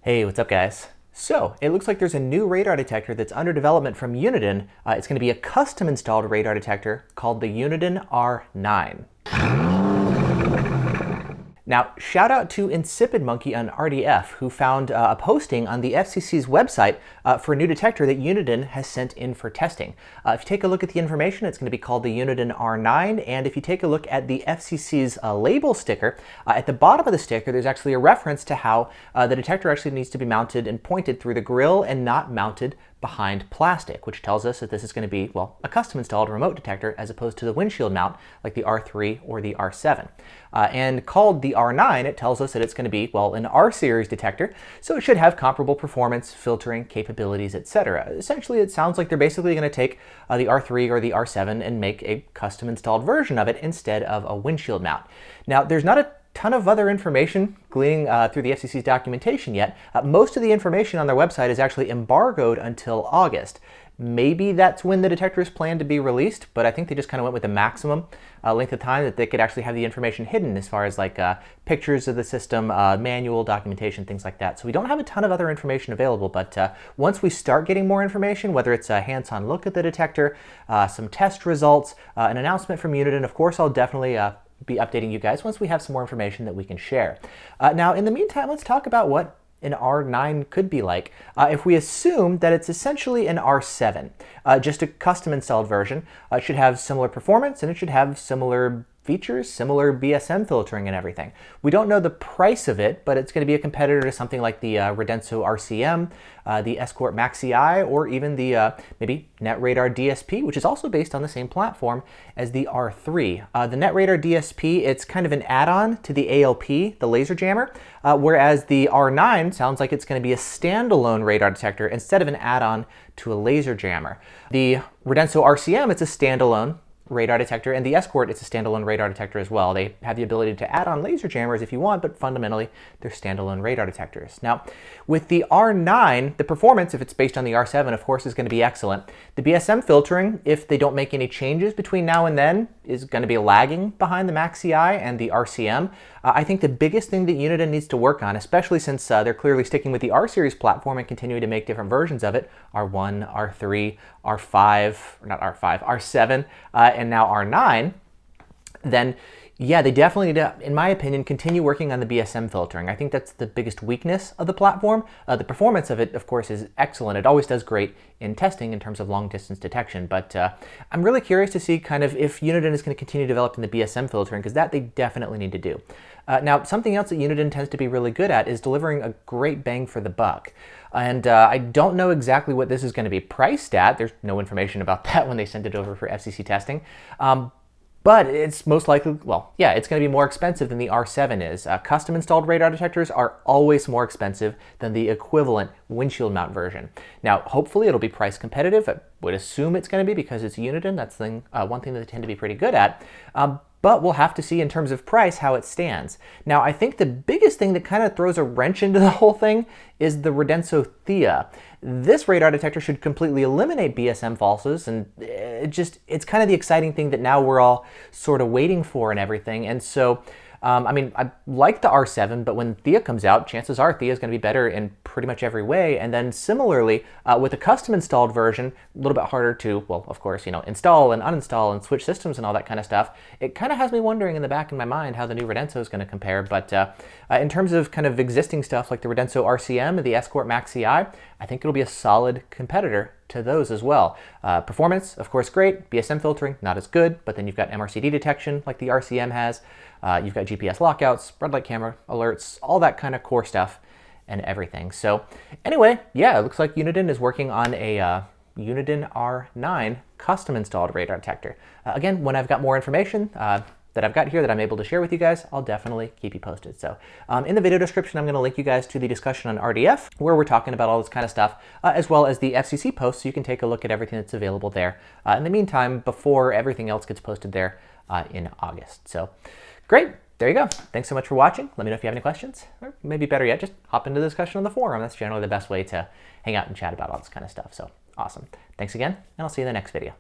Hey, what's up guys? So, it looks like there's a new radar detector that's under development from Uniden. It's going to be a custom installed radar detector called the Uniden R9. Now, shout out to Insipid Monkey on RDF, who found a posting on the FCC's website for a new detector that Uniden has sent in for testing. If you take a look at the information, it's going to be called the Uniden R9, and if you take a look at the FCC's label sticker, at the bottom of the sticker, there's actually a reference to how the detector actually needs to be mounted and pointed through the grill and not mounted behind plastic, which tells us that this is going to be, well, a custom installed remote detector as opposed to the windshield mount like the R3 or the R7. And called the R9, it tells us that it's going to be, well, an R-series detector, so it should have comparable performance, filtering, capabilities, etc. Essentially, it sounds like they're basically going to take the R3 or the R7 and make a custom installed version of it instead of a windshield mount. Now, there's not a ton of other information gleaning through the FCC's documentation yet. Most of the information on their website is actually embargoed until August. Maybe that's when the detector is planned to be released, but I think they just kind of went with the maximum length of time that they could actually have the information hidden as far as like pictures of the system, manual documentation, things like that. So we don't have a ton of other information available, but once we start getting more information, whether it's a hands-on look at the detector, some test results, an announcement from Uniden, of course I'll definitely be updating you guys once we have some more information that we can share. Now, in the meantime, let's talk about what an R9 could be like. If we assume that it's essentially an R7, just a custom installed version, it should have similar performance and it should have similar features, similar BSM filtering and everything. We don't know the price of it, but it's going to be a competitor to something like the Redenso RCM, the Escort Maxi-I, or even the maybe NetRadar DSP, which is also based on the same platform as the R3. The NetRadar DSP, it's kind of an add-on to the ALP, the laser jammer, whereas the R9 sounds like it's going to be a standalone radar detector instead of an add-on to a laser jammer. The Redenso RCM, it's a standalone radar detector, and the Escort, it's a standalone radar detector as well. They have the ability to add on laser jammers if you want, but fundamentally they're standalone radar detectors. Now, with the R9, the performance, if it's based on the R7, of course, is going to be excellent. The BSM filtering, if they don't make any changes between now and then, is going to be lagging behind the Maxi-I and the RCM. I think the biggest thing that Uniden needs to work on, especially since they're clearly sticking with the R-series platform and continuing to make different versions of it, R1, R3, R5, or not R5, R7, and now R9, then yeah, they definitely need to, in my opinion, continue working on the BSM filtering. I think that's the biggest weakness of the platform. The performance of it, of course, is excellent. It always does great in testing in terms of long-distance detection, but I'm really curious to see kind of if Uniden is going to continue developing the BSM filtering, because that they definitely need to do. Now, something else that Uniden tends to be really good at is delivering a great bang for the buck. And I don't know exactly what this is going to be priced at. There's no information about that when they sent it over for FCC testing. But it's most likely, well, yeah, it's going to be more expensive than the R7 is. Custom installed radar detectors are always more expensive than the equivalent windshield mount version. Now, hopefully it'll be price competitive. I would assume it's going to be because it's Uniden. That's one thing that they tend to be pretty good at. But we'll have to see in terms of price how it stands. Now, I think the biggest thing that kind of throws a wrench into the whole thing is the Redenso Thea. This radar detector should completely eliminate BSM falses, and it's kind of the exciting thing that now we're all sort of waiting for and everything. And so, I mean, I like the R7, but when Thea comes out, chances are Thea is going to be better in pretty much every way. And then similarly, with a custom installed version, a little bit harder to, well, of course, you know, install and uninstall and switch systems and all that kind of stuff. It kind of has me wondering in the back of my mind how the new Redenso is going to compare. But in terms of kind of existing stuff like the Redenso RCM and the Escort Maxi-I, I think it'll be a solid competitor to those as well. Performance, of course, great. BSM filtering, not as good, but then you've got MRCD detection like the RCM has. You've got GPS lockouts, red light camera alerts, all that kind of core stuff and everything. So anyway, yeah, it looks like Uniden is working on a Uniden R9 custom installed radar detector. Again, when I've got more information that I've got here that I'm able to share with you guys, I'll definitely keep you posted. So in the video description, I'm going to link you guys to the discussion on RDF, where we're talking about all this kind of stuff, as well as the FCC post, so you can take a look at everything that's available there. In the meantime, before everything else gets posted there in August. So great. There you go. Thanks so much for watching. Let me know if you have any questions, or maybe better yet, just hop into the discussion on the forum. That's generally the best way to hang out and chat about all this kind of stuff. So awesome. Thanks again, and I'll see you in the next video.